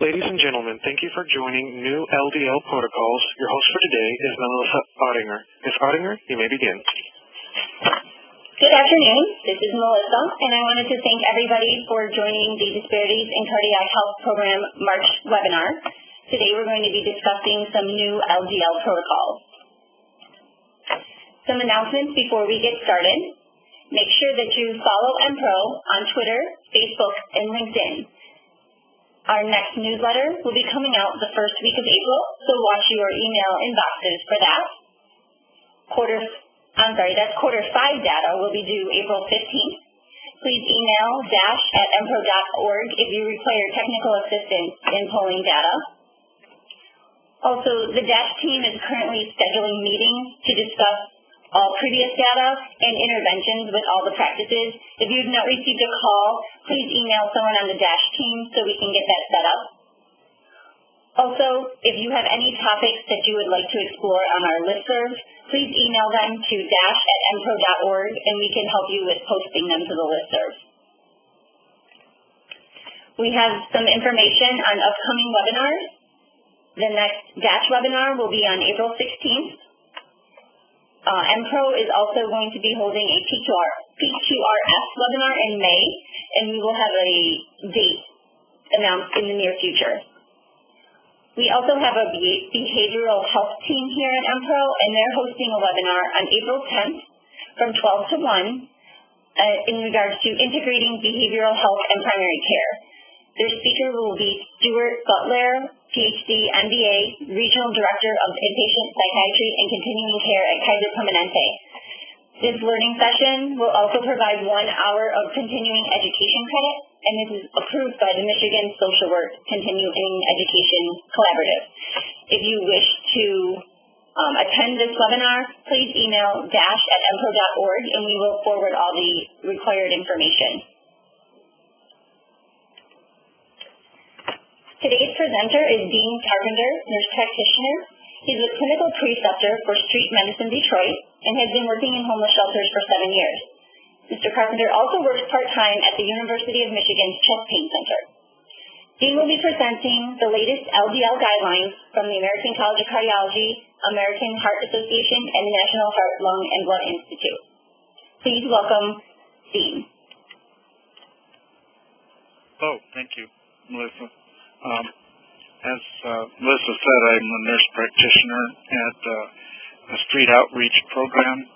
Ladies and gentlemen, thank you for joining New LDL Protocols. Your host for today is Melissa Ottinger. Ms. Ottinger, you may begin. Good afternoon. This is Melissa, and I wanted to thank everybody for joining the Disparities in Cardiac Health Program March webinar. Today we're going to be discussing some new LDL protocols. Some announcements before we get started. Make sure that you follow MPro on Twitter, Facebook, and LinkedIn. Our next newsletter will be coming out the first week of April, so watch your email inboxes for that. Quarter 5 data will be due April 15th. Please email dash@mpro.org if you require technical assistance in pulling data. Also, the DASH team is currently scheduling meetings to discuss all previous data and interventions with all the practices. If you have not received a call, please email someone on the DASH team so we can get that set up. Also, if you have any topics that you would like to explore on our listserv, please email them to dash@mpro.org and we can help you with posting them to the listserv. We have some information on upcoming webinars. The next DASH webinar will be on April 16th. MPro is also going to be holding a PQRS webinar in May, and we will have a date announced in the near future. We also have a behavioral health team here at MPro, and they're hosting a webinar on April 10th from 12 to 1 in regards to integrating behavioral health and primary care. Their speaker will be Stuart Butler, PhD, MBA, Regional Director of Inpatient Psychiatry and Continuing Care at Kaiser Permanente. This learning session will also provide 1 hour of continuing education credit, and this is approved by the Michigan Social Work Continuing Education Collaborative. If you wish to attend this webinar, please email dash@mpro.org and we will forward all the required information. Today's presenter is Dean Carpenter, nurse practitioner. He's a clinical preceptor for Street Medicine Detroit and has been working in homeless shelters for 7 years. Mr. Carpenter also works part-time at the University of Michigan's Chest Pain Center. Dean will be presenting the latest LDL guidelines from the American College of Cardiology, American Heart Association, and the National Heart, Lung, and Blood Institute. Please welcome Dean. Oh, thank you, Melissa. As Melissa said, I'm a nurse practitioner at a street outreach program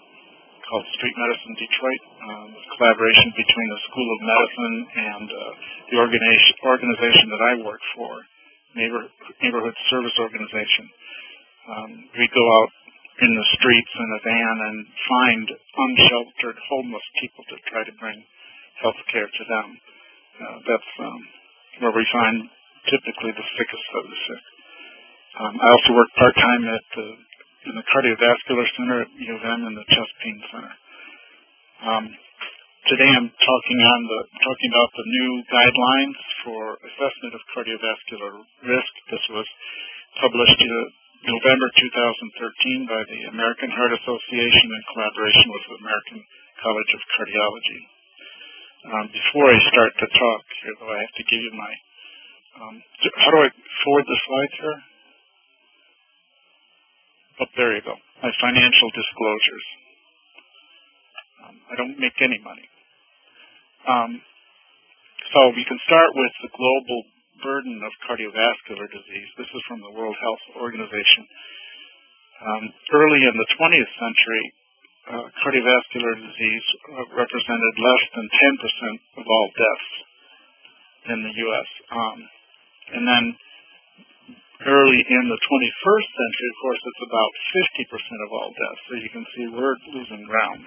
called Street Medicine Detroit, a collaboration between the School of Medicine and the organization that I work for, Neighborhood Service Organization. We go out in the streets in a van and find unsheltered homeless people to try to bring health care to them. That's where we find typically the sickest of the sick. I also work part-time in the Cardiovascular Center at U of M and the Chest Pain Center. Today I'm talking about the new guidelines for assessment of cardiovascular risk. This was published in November 2013 by the American Heart Association in collaboration with the American College of Cardiology. Before I start to talk here, though, I have to give you my how do I forward the slides here? Oh, there you go. My financial disclosures. I don't make any money. So we can start with the global burden of cardiovascular disease. This is from the World Health Organization. Early in the 20th century, cardiovascular disease represented less than 10% of all deaths in the U.S. And then early in the 21st century, of course, it's about 50% of all deaths. So you can see we're losing ground.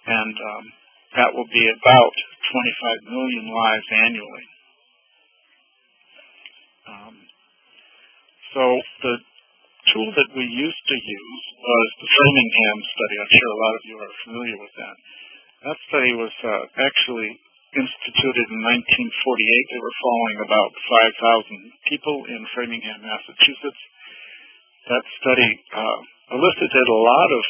And that will be about 25 million lives annually. So the tool that we used to use was the Framingham Study. I'm sure a lot of you are familiar with that. That study was actually instituted in 1948. They were following about 5,000 people in Framingham, Massachusetts. That study elicited a lot of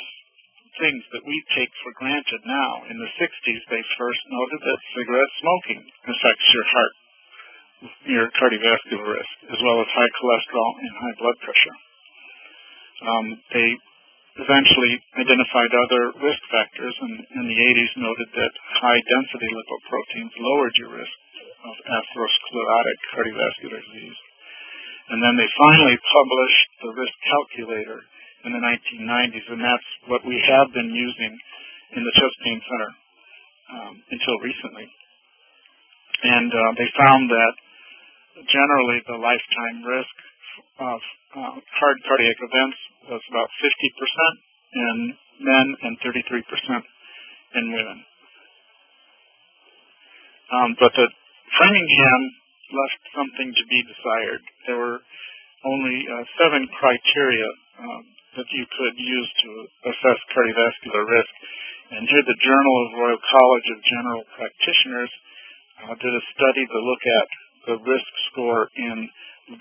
things that we take for granted now. In the 60s, they first noted that cigarette smoking affects your heart your cardiovascular risk, as well as high cholesterol and high blood pressure. They eventually identified other risk factors, and in the 80s noted that high-density lipoproteins lowered your risk of atherosclerotic cardiovascular disease. And then they finally published the risk calculator in the 1990s, and that's what we have been using in the Chest Pain Center until recently. And they found that generally the lifetime risk of hard cardiac events was about 50% in men and 33% in women. But the Framingham left something to be desired. There were only 7 criteria that you could use to assess cardiovascular risk. And here the Journal of Royal College of General Practitioners did a study to look at the risk score in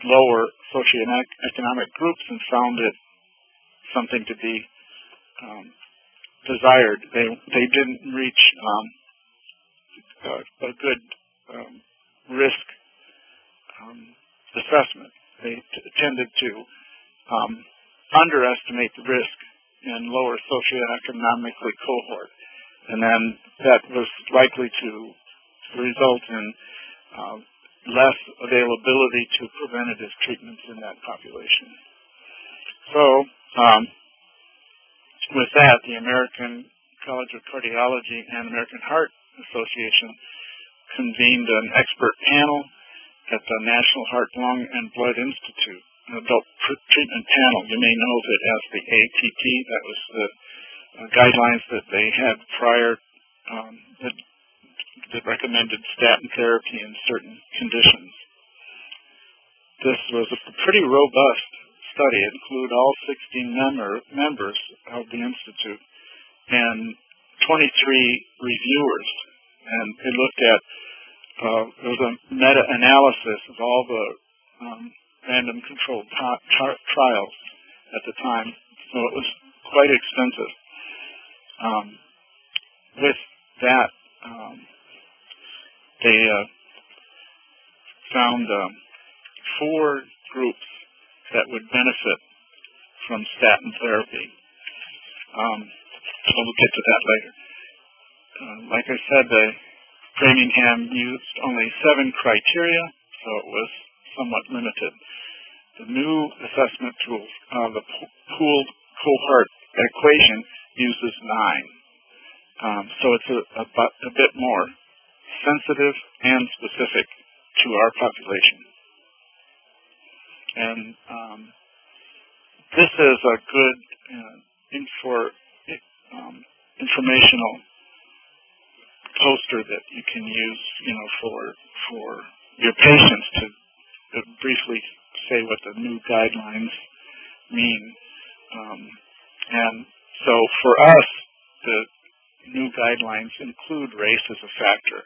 lower socioeconomic groups and found it something to be desired. They didn't reach a good risk assessment. They tended to underestimate the risk in lower socioeconomically cohort, and then that was likely to result in less availability to preventative treatments in that population. So, with that, the American College of Cardiology and American Heart Association convened an expert panel at the National Heart, Lung, and Blood Institute, an adult treatment panel. You may know of it as the ATP. That was the guidelines that they had prior that recommended statin therapy in certain conditions. This was a pretty robust study. It included all 16 members of the Institute and 23 reviewers. And it looked at, there was a meta-analysis of all the random controlled trials at the time. So it was quite extensive. With that, they found 4 groups that would benefit from statin therapy. So we'll get to that later. Like I said, the Framingham used only 7 criteria, so it was somewhat limited. The new assessment tool, the pooled cohort equation, uses 9. So it's a bit more sensitive and specific to our population. And this is a good informational poster that you can use, for your patients to briefly say what the new guidelines mean. And so for us, the new guidelines include race as a factor.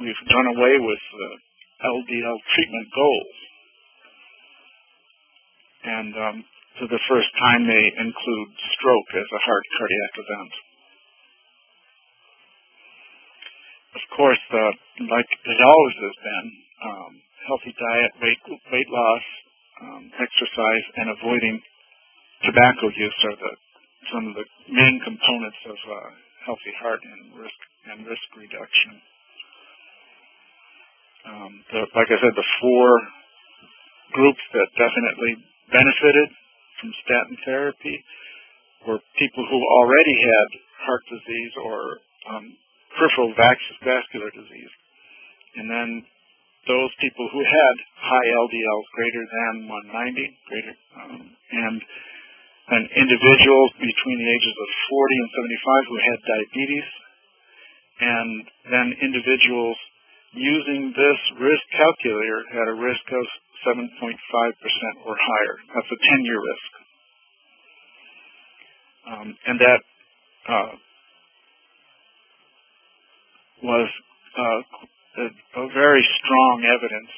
We've done away with the LDL treatment goals. And for the first time, they include stroke as a hard cardiac event. Of course, like it always has been, healthy diet, weight loss, exercise, and avoiding tobacco use are some of the main components of healthy heart and risk reduction. Like I said, the 4 groups that definitely benefited from statin therapy were people who already had heart disease or peripheral vascular disease, and then those people who had high LDL greater than 190, and individuals between the ages of 40 and 75 who had diabetes, and then individuals using this risk calculator had a risk of 7.5% or higher. That's a 10-year risk. And that was a very strong evidence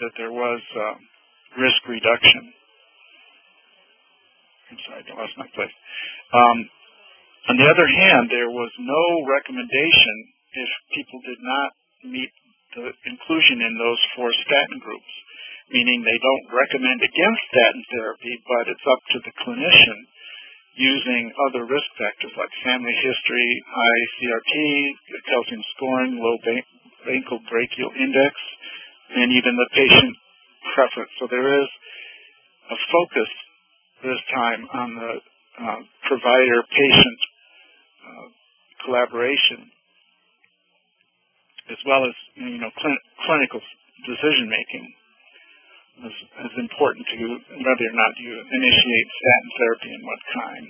that there was risk reduction. I'm sorry, I lost my place. On the other hand, there was no recommendation if people did not meet the inclusion in those 4 statin groups, meaning they don't recommend against statin therapy, but it's up to the clinician using other risk factors like family history, high CRT, calcium scoring, low ankle brachial index, and even the patient preference. So there is a focus this time on the provider-patient collaboration, as well as clinical decision making is important to whether or not you initiate statin therapy and what kind.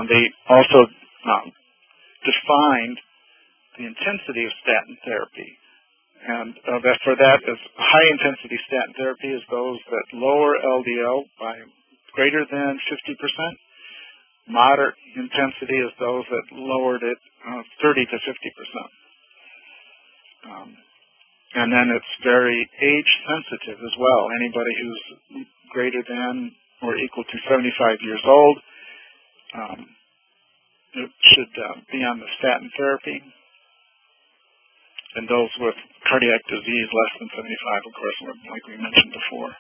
They also defined the intensity of statin therapy, and for that is high-intensity statin therapy is those that lower LDL by greater than 50%. Moderate intensity is those that lowered it 30 to 50%. And then it's very age-sensitive as well. Anybody who's greater than or equal to 75 years old should be on the statin therapy. And those with cardiac disease less than 75, of course, like we mentioned before.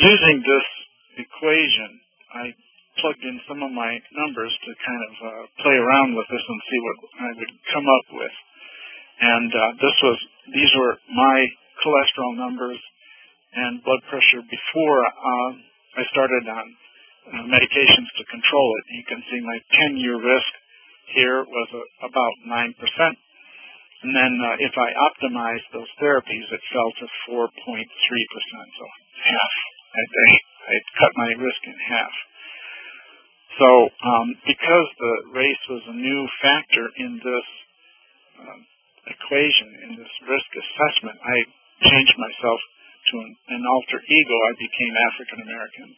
Using this equation, I plugged in some of my numbers to kind of play around with this and see what I would come up with. And these were my cholesterol numbers and blood pressure before I started on medications to control it. You can see my 10-year risk here was about 9%. And then if I optimized those therapies, it fell to 4.3%, so half. I cut my risk in half. So because the race was a new factor in this equation, in this risk assessment, I changed myself to an alter ego. I became African American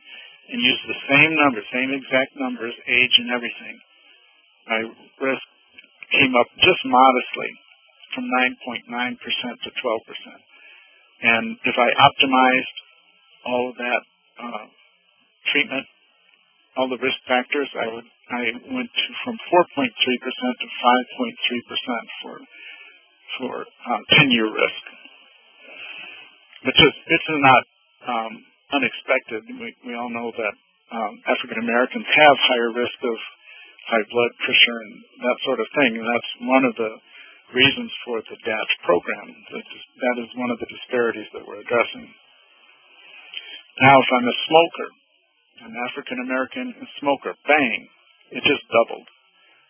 and used the same numbers, same exact numbers, age and everything. My risk came up just modestly from 9.9% to 12%. And if I optimized all of that treatment, all the risk factors, I went from 4.3% to 5.3% for 10-year risk, which is not unexpected. We all know that African Americans have higher risk of high blood pressure and that sort of thing, and that's one of the reasons for the DATS program. That is one of the disparities that we're addressing. Now, if I'm a smoker, an African American smoker, bang, it just doubled.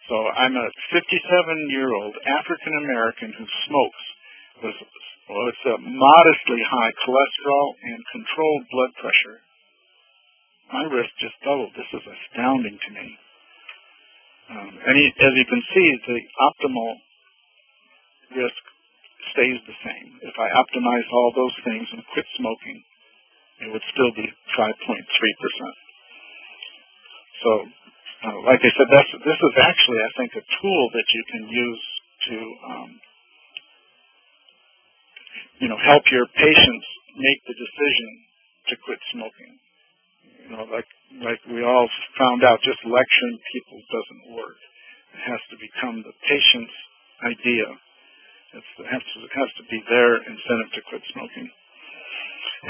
So I'm a 57-year-old African American who smokes with it's a modestly high cholesterol and controlled blood pressure. My risk just doubled. This is astounding to me. As you can see, the optimal risk stays the same. If I optimize all those things and quit smoking, it would still be 5.3%. So, like I said, this is actually, I think, a tool that you can use to, help your patients make the decision to quit smoking. Like we all found out, just lecturing people doesn't work. It has to become the patient's idea. It has to be their incentive to quit smoking.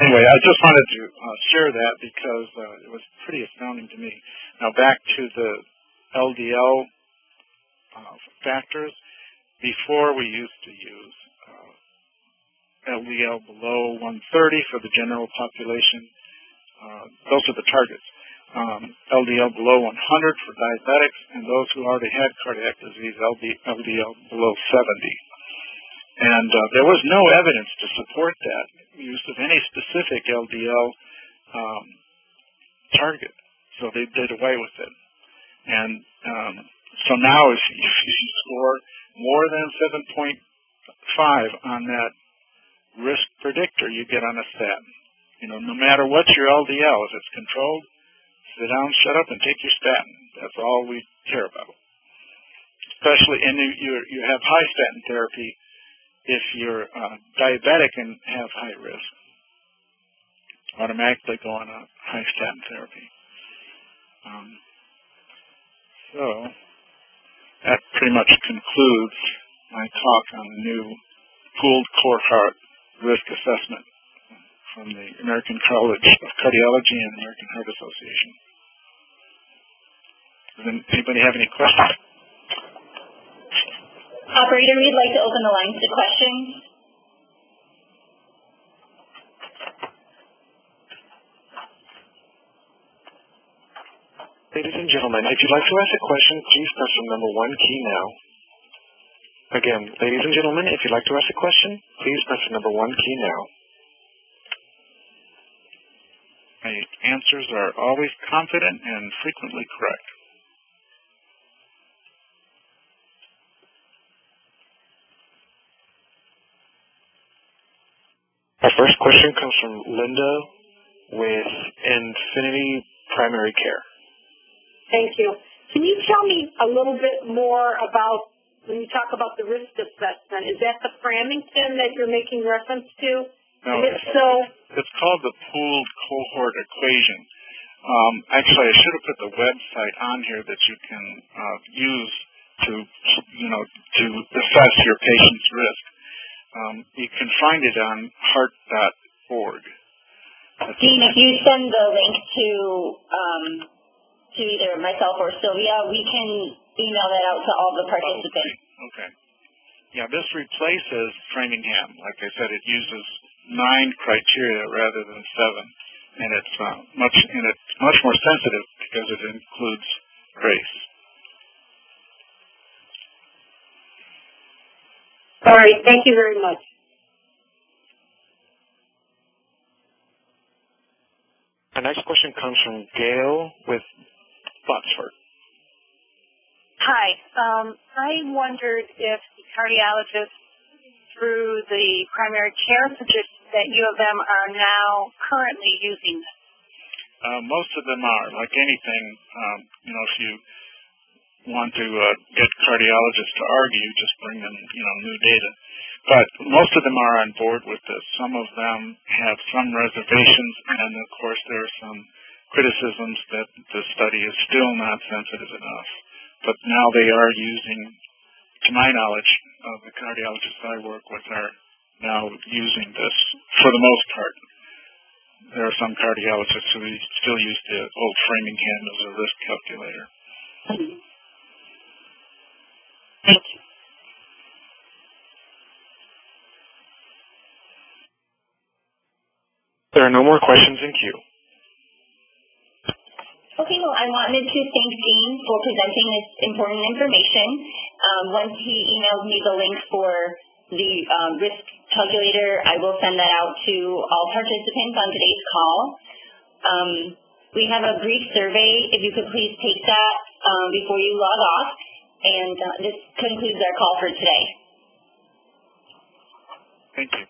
Anyway, I just wanted to share that because it was pretty astounding to me. Now back to the LDL factors. Before we used to use LDL below 130 for the general population. Those are the targets. LDL below 100 for diabetics, and those who already had cardiac disease, LDL below 70. And there was no evidence to support that use of any specific LDL target, so they did away with it. And so now if you score more than 7.5 on that risk predictor, you get on a statin. No matter what your LDL, if it's controlled, sit down, shut up, and take your statin. That's all we care about. Especially, and you have high statin therapy if you're diabetic and have high risk. Automatically go on a high statin therapy. So that pretty much concludes my talk on the new pooled core heart risk assessment from the American College of Cardiology and American Heart Association. Does anybody have any questions? Operator, we'd like to open the lines to questions. Ladies and gentlemen, if you'd like to ask a question, please press the number 1 key now. Again, ladies and gentlemen, if you'd like to ask a question, please press the number 1 key now. My answers are always confident and frequently correct. Our first question comes from Linda with Infinity Primary Care. Thank you. Can you tell me a little bit more about, when you talk about the risk assessment, is that the Framingham that you're making reference to? No, and if so, it's called the pooled cohort equation. Actually, I should have put the website on here that you can use to assess your patient's risk. You can find it on heart.org. Dean, if you send the link to either myself or Sylvia, we can email that out to all the participants. Okay. Yeah, this replaces Framingham. Like I said, it uses 9 criteria rather than 7, and it's much more sensitive because it includes race. all right, thank you very much. Our next question comes from Gail with Botsford. Hi. I wondered if the cardiologists through the primary care physicians at U of M are now currently using this. Most of them are. Like anything, if you want to get cardiologists to argue, just bring them, new data. But most of them are on board with this. Some of them have some reservations, and of course there are some criticisms that the study is still not sensitive enough. But now they are using, to my knowledge, the cardiologists I work with are now using this for the most part. There are some cardiologists who still use the old Framingham as a risk calculator. Thank you. There are no more questions in queue. Okay, well, I wanted to thank Dean for presenting this important information. Once he emails me the link for the risk calculator, I will send that out to all participants on today's call. We have a brief survey. If you could please take that before you log off. And this concludes our call for today. Thank you.